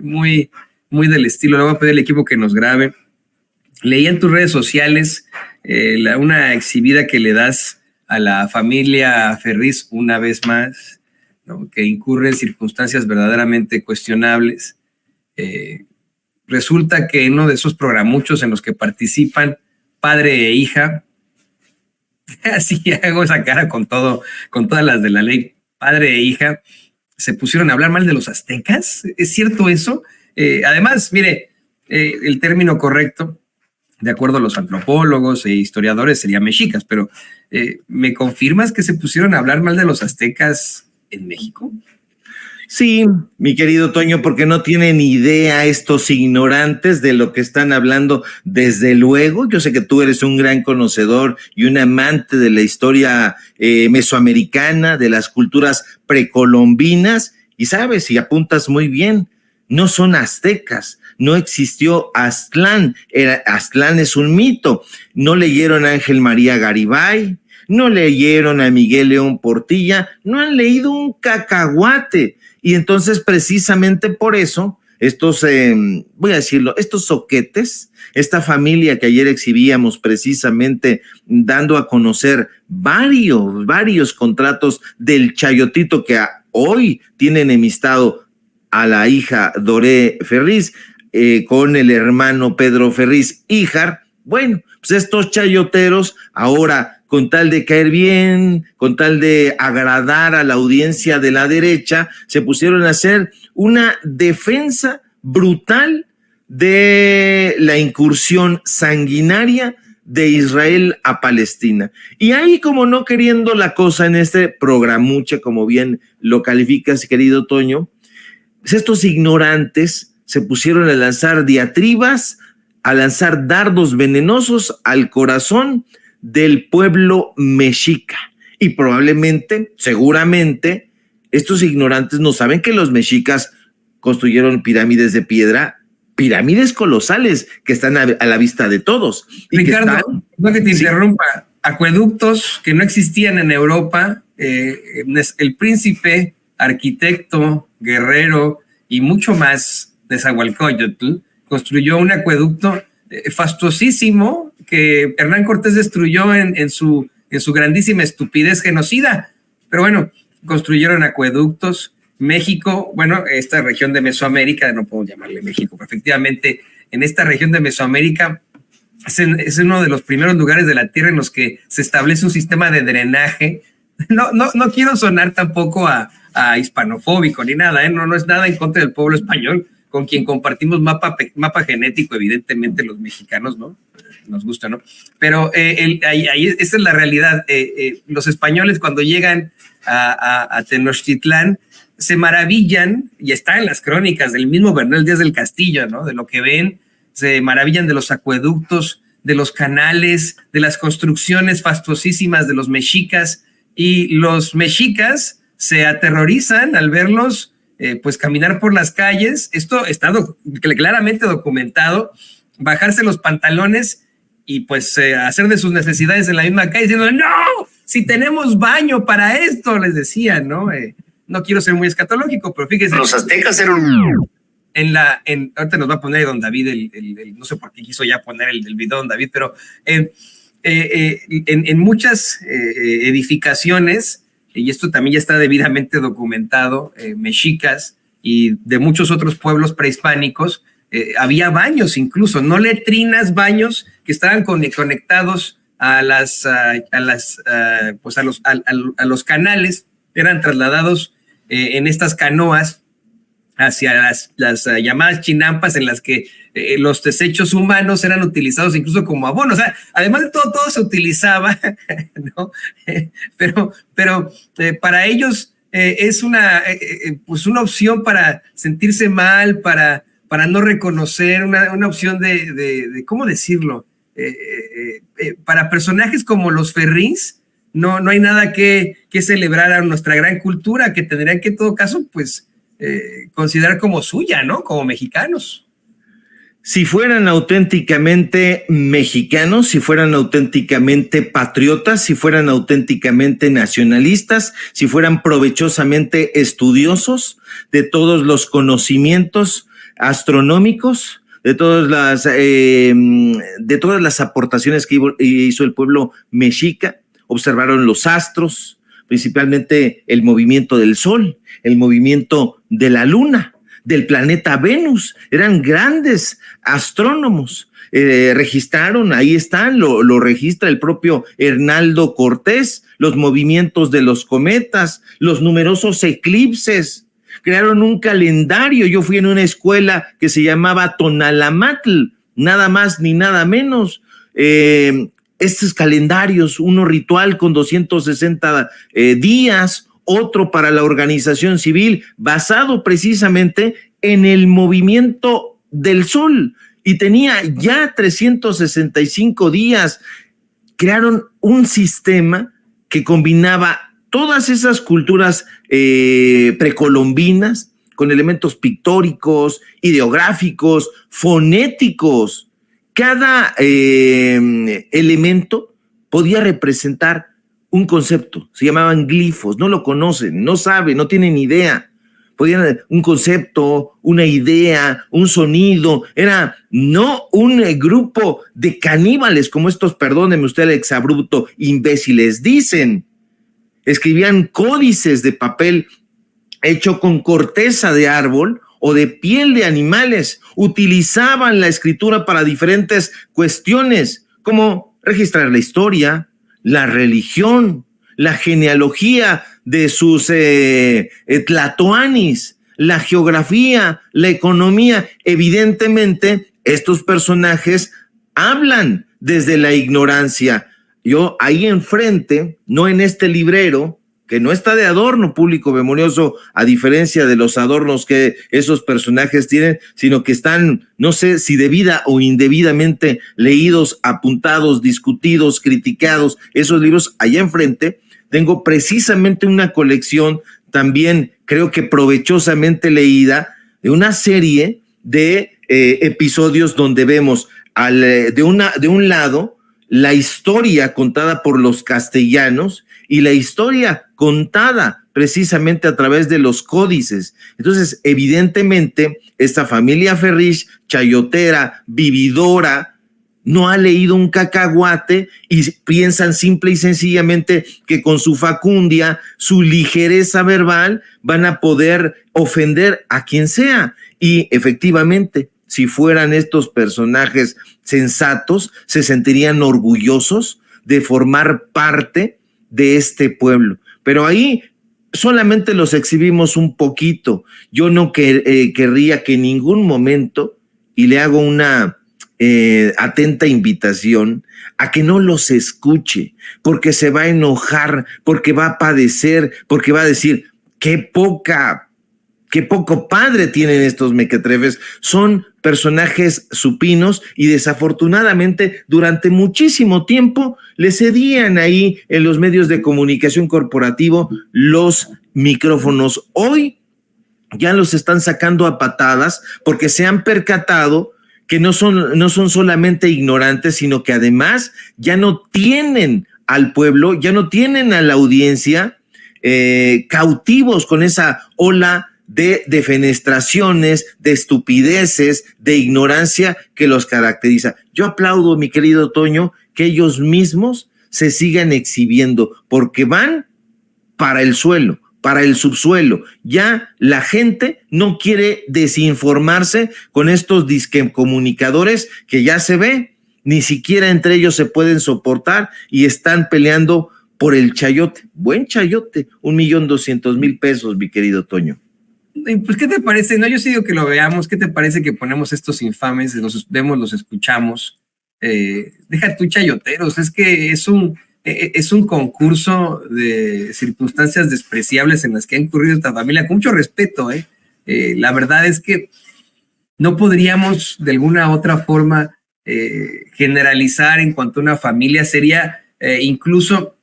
muy, muy del estilo. Le voy a pedir al equipo que nos grabe. Leí en tus redes sociales una exhibida que le das a la familia Ferriz una vez más, ¿no? Que incurre en circunstancias verdaderamente cuestionables. Resulta que en uno de esos programuchos en los que participan padre e hija, así hago esa cara con todas las de la ley, padre e hija, se pusieron a hablar mal de los aztecas. ¿Es cierto eso? Además, mire, el término correcto, de acuerdo a los antropólogos e historiadores, sería mexicas, pero ¿me confirmas que se pusieron a hablar mal de los aztecas en México? Sí, mi querido Toño, porque no tienen idea estos ignorantes de lo que están hablando. Desde luego, yo sé que tú eres un gran conocedor y un amante de la historia mesoamericana, de las culturas precolombinas, y sabes, y apuntas muy bien, no son aztecas, no existió Aztlán, Aztlán es un mito. No leyeron a Ángel María Garibay, no leyeron a Miguel León Portilla, no han leído un cacahuate. Y entonces precisamente por eso estos, voy a decirlo, estos zoquetes, esta familia que ayer exhibíamos precisamente dando a conocer varios contratos del Chayotito que hoy tiene enemistado a la hija Doré Ferriz con el hermano Pedro Ferriz Híjar. Bueno, pues estos chayoteros ahora, con tal de caer bien, con tal de agradar a la audiencia de la derecha, se pusieron a hacer una defensa brutal de la incursión sanguinaria de Israel a Palestina. Y ahí, como no queriendo la cosa en este programuche, como bien lo calificas, querido Toño, pues estos ignorantes se pusieron a lanzar diatribas, a lanzar dardos venenosos al corazón del pueblo mexica. Y probablemente, seguramente, estos ignorantes no saben que los mexicas construyeron pirámides de piedra, pirámides colosales que están a la vista de todos. Y Ricardo, no que te interrumpa, acueductos que no existían en Europa, el príncipe, arquitecto, guerrero y mucho más, Nezahualcóyotl, construyó un acueducto fastuosísimo que Hernán Cortés destruyó en su grandísima estupidez genocida. Pero bueno, construyeron acueductos. México, bueno, esta región de Mesoamérica, no puedo llamarle México, pero efectivamente en esta región de Mesoamérica es uno de los primeros lugares de la Tierra en los que se establece un sistema de drenaje. No quiero sonar tampoco a hispanofóbico ni nada, no es nada en contra del pueblo español, con quien compartimos mapa genético, evidentemente los mexicanos, ¿no? Nos gusta, ¿no? Pero ahí esa es la realidad. Los españoles cuando llegan a Tenochtitlán se maravillan, y está en las crónicas del mismo Bernal Díaz del Castillo, ¿no? De lo que ven, se maravillan de los acueductos, de los canales, de las construcciones fastuosísimas de los mexicas, y los mexicas se aterrorizan al verlos pues caminar por las calles. Esto está claramente documentado, bajarse los pantalones y pues hacer de sus necesidades en la misma calle, diciendo, no, si tenemos baño para esto, les decían, ¿no? No quiero ser muy escatológico, pero fíjense. Los aztecas eran ahorita nos va a poner don David, no sé por qué quiso ya poner el video don David, pero en muchas edificaciones, y esto también ya está debidamente documentado, mexicas y de muchos otros pueblos prehispánicos, había baños incluso, no letrinas, baños que estaban conectados a los canales, eran trasladados en estas canoas hacia las llamadas chinampas, en las que los desechos humanos eran utilizados incluso como abono. O sea, además de todo se utilizaba, ¿no? Pero para ellos es pues una opción para sentirse mal, para no reconocer, una opción de ¿cómo decirlo? Para personajes como los Ferriz, no hay nada que celebrar a nuestra gran cultura, que tendrían que en todo caso, pues, considerar como suya, ¿no? Como mexicanos. Si fueran auténticamente mexicanos, si fueran auténticamente patriotas, si fueran auténticamente nacionalistas, si fueran provechosamente estudiosos de todos los conocimientos astronómicos, de todas las aportaciones que hizo el pueblo mexica, observaron los astros, principalmente el movimiento del Sol, el movimiento de la Luna, del planeta Venus. Eran grandes astrónomos. Registraron, ahí están, lo registra el propio Hernaldo Cortés, los movimientos de los cometas, los numerosos eclipses. Crearon un calendario. Yo fui en una escuela que se llamaba Tonalamatl, nada más ni nada menos. Estos calendarios, uno ritual con 260 días, otro para la organización civil, basado precisamente en el movimiento del Sol, y tenía ya 365 días. Crearon un sistema que combinaba todas esas culturas precolombinas con elementos pictóricos, ideográficos, fonéticos. Cada elemento podía representar un concepto, se llamaban glifos, no lo conocen, no saben, no tienen idea. Podían un concepto, una idea, un sonido, era no un grupo de caníbales como estos, perdónenme usted el exabrupto, imbéciles dicen. Escribían códices de papel hecho con corteza de árbol o de piel de animales. Utilizaban la escritura para diferentes cuestiones, como registrar la historia, la religión, la genealogía de sus tlatoanis, la geografía, la economía. Evidentemente, estos personajes hablan desde la ignorancia. Yo ahí enfrente, no en este librero, que no está de adorno público memorioso, a diferencia de los adornos que esos personajes tienen, sino que están, no sé si debida o indebidamente leídos, apuntados, discutidos, criticados, esos libros. Allá enfrente tengo precisamente una colección, también creo que provechosamente leída, de una serie de episodios donde vemos de un lado la historia contada por los castellanos y la historia contada precisamente a través de los códices. Entonces, evidentemente, esta familia Ferriz, chayotera, vividora, no ha leído un cacahuate y piensan simple y sencillamente que con su facundia, su ligereza verbal, van a poder ofender a quien sea. Y efectivamente, si fueran estos personajes sensatos, se sentirían orgullosos de formar parte de este pueblo. Pero ahí solamente los exhibimos un poquito. Yo no querría que en ningún momento, y le hago una atenta invitación a que no los escuche, porque se va a enojar, porque va a padecer, porque va a decir, qué poco padre tienen estos mequetrefes. Son personajes supinos y desafortunadamente durante muchísimo tiempo le cedían ahí en los medios de comunicación corporativo los micrófonos. Hoy ya los están sacando a patadas porque se han percatado que no son solamente ignorantes, sino que además ya no tienen al pueblo, ya no tienen a la audiencia cautivos con esa ola de defenestraciones, de estupideces, de ignorancia que los caracteriza. Yo aplaudo, mi querido Toño, que ellos mismos se sigan exhibiendo, porque van para el suelo, para el subsuelo. Ya la gente no quiere desinformarse con estos disquecomunicadores que ya se ve, ni siquiera entre ellos se pueden soportar y están peleando por el chayote. Buen chayote, 1,200,000 pesos, mi querido Toño. Pues, ¿qué te parece? No, yo sí digo que lo veamos. ¿Qué te parece que ponemos estos infames, los vemos, los escuchamos? Deja tú chayoteros, es que es un concurso de circunstancias despreciables en las que ha incurrido esta familia, con mucho respeto, la verdad es que no podríamos de alguna otra forma generalizar en cuanto a una familia. Sería incluso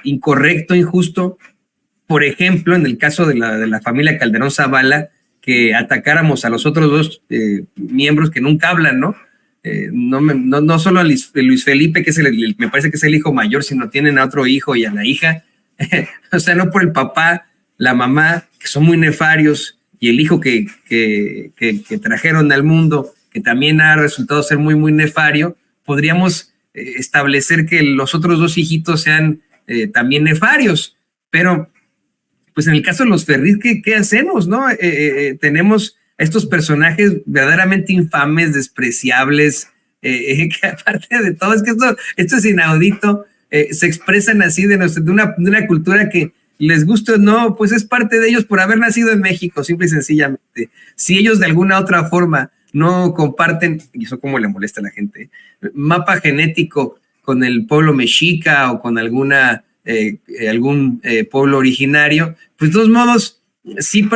incorrecto, injusto. Por ejemplo, en el caso de la familia Calderón Zavala, que atacáramos a los otros dos miembros que nunca hablan, ¿no? No solo a Luis Felipe, que es me parece que es el hijo mayor, sino tienen a otro hijo y a la hija. O sea, no por el papá, la mamá, que son muy nefarios, y el hijo que trajeron al mundo, que también ha resultado ser muy, muy nefario, podríamos establecer que los otros dos hijitos sean también nefarios. Pero, pues en el caso de los Ferriz, ¿qué hacemos, no? Tenemos estos personajes verdaderamente infames, despreciables, que aparte de todo, es que esto es inaudito, se expresan así de una cultura que les guste o no, pues es parte de ellos por haber nacido en México, simple y sencillamente. Si ellos de alguna otra forma no comparten, y eso cómo le molesta a la gente, mapa genético con el pueblo mexica o con algún pueblo originario, pues de todos modos sí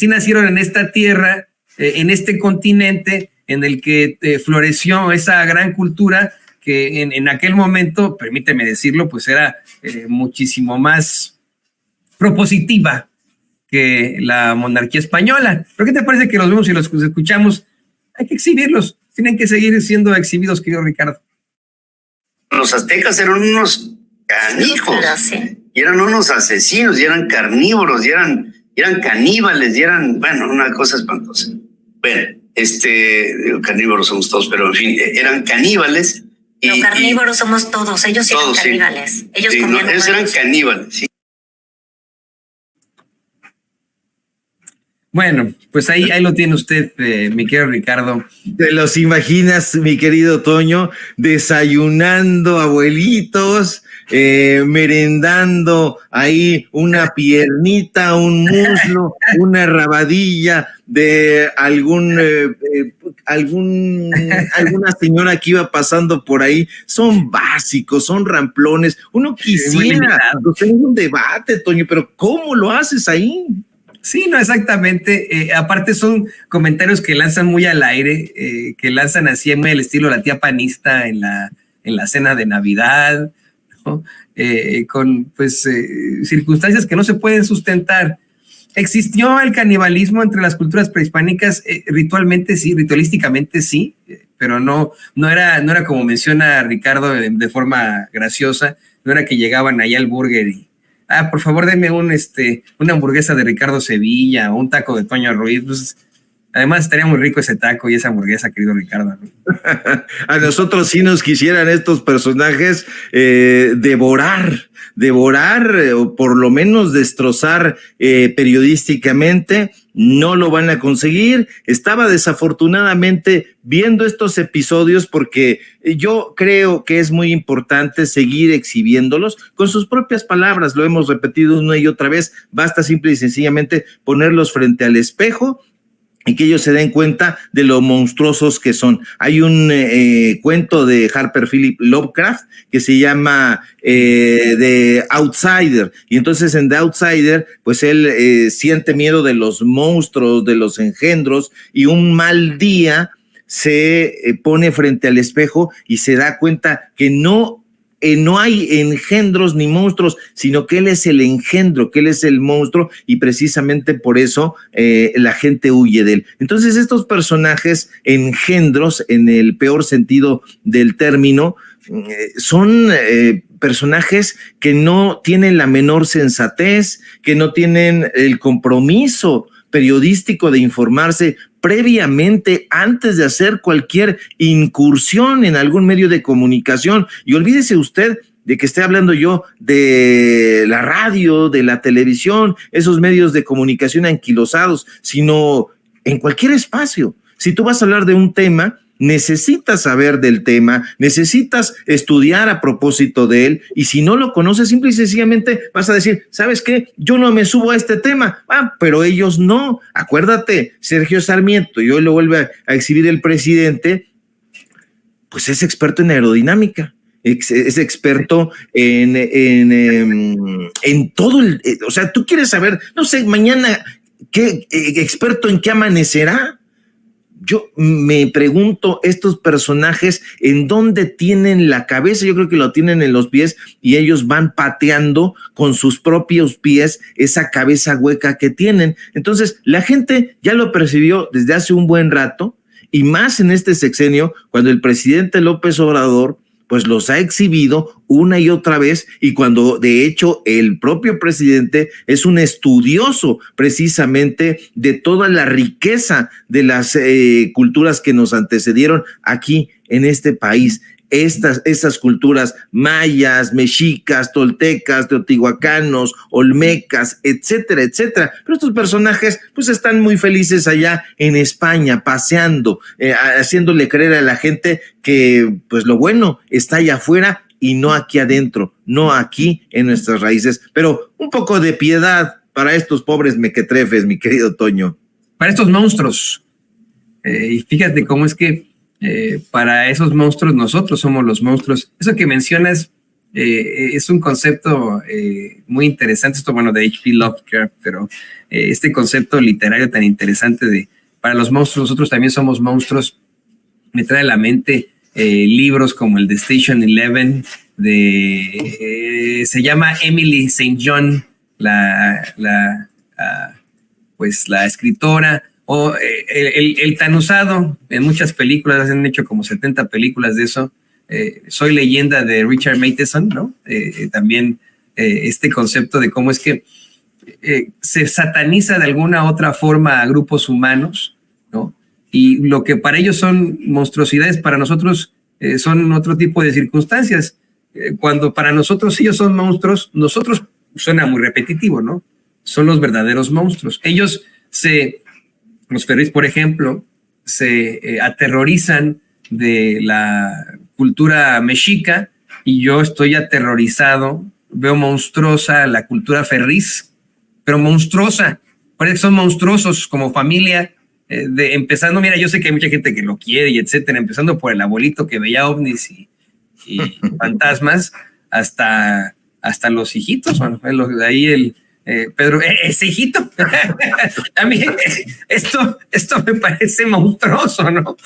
nacieron en esta tierra, en este continente en el que floreció esa gran cultura que en aquel momento, permíteme decirlo, pues era muchísimo más propositiva que la monarquía española. ¿Pero qué te parece que los vemos y los escuchamos? Hay que exhibirlos, tienen que seguir siendo exhibidos, querido Ricardo. Los aztecas eran unos canijos, y eran unos asesinos, y eran carnívoros, y eran caníbales, y eran, bueno, una cosa espantosa. Bueno, carnívoros somos todos, pero en fin, eran caníbales. Los carnívoros somos todos, ellos eran caníbales. Sí. Ellos comían ellos eran caníbales, sí. Bueno, pues ahí lo tiene usted, mi querido Ricardo. ¿Te los imaginas, mi querido Toño, desayunando abuelitos, merendando ahí una piernita, un muslo, una rabadilla de alguna señora que iba pasando por ahí? Son básicos, son ramplones. Uno quisiera tener un debate, Toño, pero ¿cómo lo haces ahí? Sí, no, exactamente. Aparte son comentarios que lanzan muy al aire, que lanzan así muy al estilo la tía panista en la cena de Navidad, ¿no? Con pues circunstancias que no se pueden sustentar. ¿Existió el canibalismo entre las culturas prehispánicas? Ritualmente sí, ritualísticamente sí, pero no era como menciona Ricardo de forma graciosa, no era que llegaban allá al burger y por favor, denme una hamburguesa de Ricardo Sevilla o un taco de Toño Ruiz. Pues, además, estaría muy rico ese taco y esa hamburguesa, querido Ricardo, ¿no? A nosotros sí nos quisieran estos personajes devorar o por lo menos destrozar periodísticamente. No lo van a conseguir. Estaba desafortunadamente viendo estos episodios porque yo creo que es muy importante seguir exhibiéndolos con sus propias palabras. Lo hemos repetido una y otra vez. Basta simple y sencillamente ponerlos frente al espejo y que ellos se den cuenta de lo monstruosos que son. Hay un cuento de Harper Philip Lovecraft que se llama The Outsider, y entonces en The Outsider pues él siente miedo de los monstruos, de los engendros, y un mal día se pone frente al espejo y se da cuenta que no hay engendros ni monstruos, sino que él es el engendro, que él es el monstruo, y precisamente por eso la gente huye de él. Entonces estos personajes engendros, en el peor sentido del término, son personajes que no tienen la menor sensatez, que no tienen el compromiso periodístico de informarse previamente antes de hacer cualquier incursión en algún medio de comunicación. Y olvídese usted de que esté hablando yo de la radio, de la televisión, esos medios de comunicación anquilosados, sino en cualquier espacio. Si tú vas a hablar de un tema, necesitas saber del tema, necesitas estudiar a propósito de él, y si no lo conoces, simple y sencillamente vas a decir, ¿sabes qué? Yo no me subo a este tema, pero ellos no. Acuérdate, Sergio Sarmiento, y hoy lo vuelve a exhibir el presidente, pues es experto en aerodinámica, es experto en todo o sea, tú quieres saber, no sé, mañana, experto en qué amanecerá. yo me pregunto, estos personajes, ¿en dónde tienen la cabeza? Yo creo que lo tienen en los pies y ellos van pateando con sus propios pies esa cabeza hueca que tienen. Entonces, la gente ya lo percibió desde hace un buen rato, y más en este sexenio, cuando el presidente López Obrador pues los ha exhibido una y otra vez, y cuando de hecho el propio presidente es un estudioso precisamente de toda la riqueza de las culturas que nos antecedieron aquí en este país. Esas culturas mayas, mexicas, toltecas, teotihuacanos, olmecas, etcétera, etcétera. Pero estos personajes pues están muy felices allá en España, paseando, haciéndole creer a la gente que pues lo bueno está allá afuera y no aquí adentro, no aquí en nuestras raíces. Pero un poco de piedad para estos pobres mequetrefes, mi querido Toño. Para estos monstruos. Y fíjate cómo es que para esos monstruos nosotros somos los monstruos. Eso que mencionas es un concepto muy interesante, esto bueno de H.P. Lovecraft, pero este concepto literario tan interesante de para los monstruos, nosotros también somos monstruos, me trae a la mente libros como el de Station 11, se llama Emily St. John, la escritora, o el tan usado en muchas películas, han hecho como 70 películas de eso, Soy Leyenda de Richard Matheson, ¿no? También este concepto de cómo es que se sataniza de alguna otra forma a grupos humanos, ¿no? Y lo que para ellos son monstruosidades, para nosotros son otro tipo de circunstancias. Cuando para nosotros ellos son monstruos, nosotros suena muy repetitivo, ¿no? Son los verdaderos monstruos. Ellos los ferris, por ejemplo, se aterrorizan de la cultura mexica y yo estoy aterrorizado, veo monstruosa la cultura ferris, pero monstruosa, parece que son monstruosos como familia, empezando, mira, yo sé que hay mucha gente que lo quiere y etcétera, empezando por el abuelito que veía ovnis y fantasmas, hasta los hijitos, bueno, de ahí Pedro, ese hijito, a mí esto me parece monstruoso, ¿no?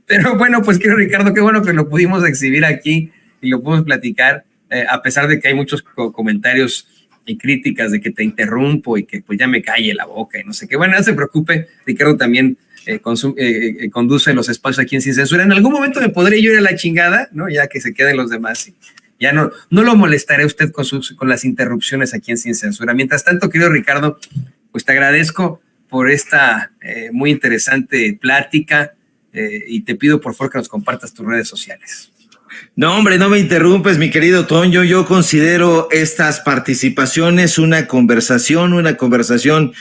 Pero bueno, pues querido Ricardo, qué bueno que lo pudimos exhibir aquí y lo pudimos platicar, a pesar de que hay muchos comentarios y críticas de que te interrumpo y que pues ya me calle la boca y no sé qué. Bueno, no se preocupe, Ricardo también conduce los espacios aquí en Sin Censura. En algún momento me podré yo ir a la chingada, ¿no? Ya que se queden los demás y ya no lo molestaré a usted con las interrupciones aquí en Sin Censura. Mientras tanto, querido Ricardo, pues te agradezco por esta muy interesante plática y te pido por favor que nos compartas tus redes sociales. No, hombre, no me interrumpes, mi querido Toño. Yo considero estas participaciones una conversación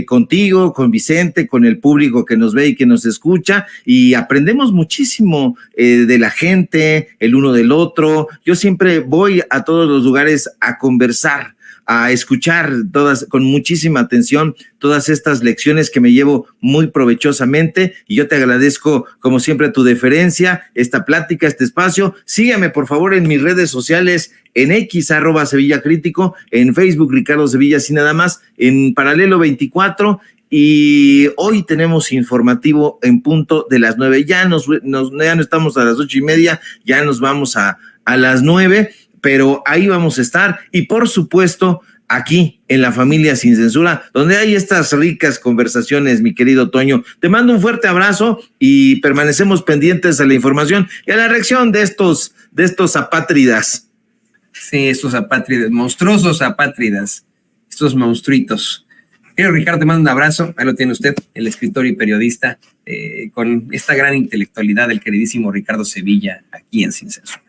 contigo, con Vicente, con el público que nos ve y que nos escucha, y aprendemos muchísimo de la gente, el uno del otro. Yo siempre voy a todos los lugares a conversar, a escuchar todas con muchísima atención todas estas lecciones que me llevo muy provechosamente, y yo te agradezco como siempre tu deferencia, esta plática, este espacio. Sígueme por favor en mis redes sociales, en X @SevillaCrítico, en Facebook Ricardo Sevilla sin nada más, en Paralelo 24, y hoy tenemos informativo en punto de las 9. Ya no estamos a las 8:30, ya nos vamos a las 9. Pero ahí vamos a estar, y por supuesto aquí en La Familia Sin Censura, donde hay estas ricas conversaciones, mi querido Toño. Te mando un fuerte abrazo y permanecemos pendientes a la información y a la reacción de estos apátridas. Sí, estos apátridas, monstruosos apátridas, estos monstruitos. Querido Ricardo, te mando un abrazo. Ahí lo tiene usted, el escritor y periodista, con esta gran intelectualidad del queridísimo Ricardo Sevilla, aquí en Sin Censura.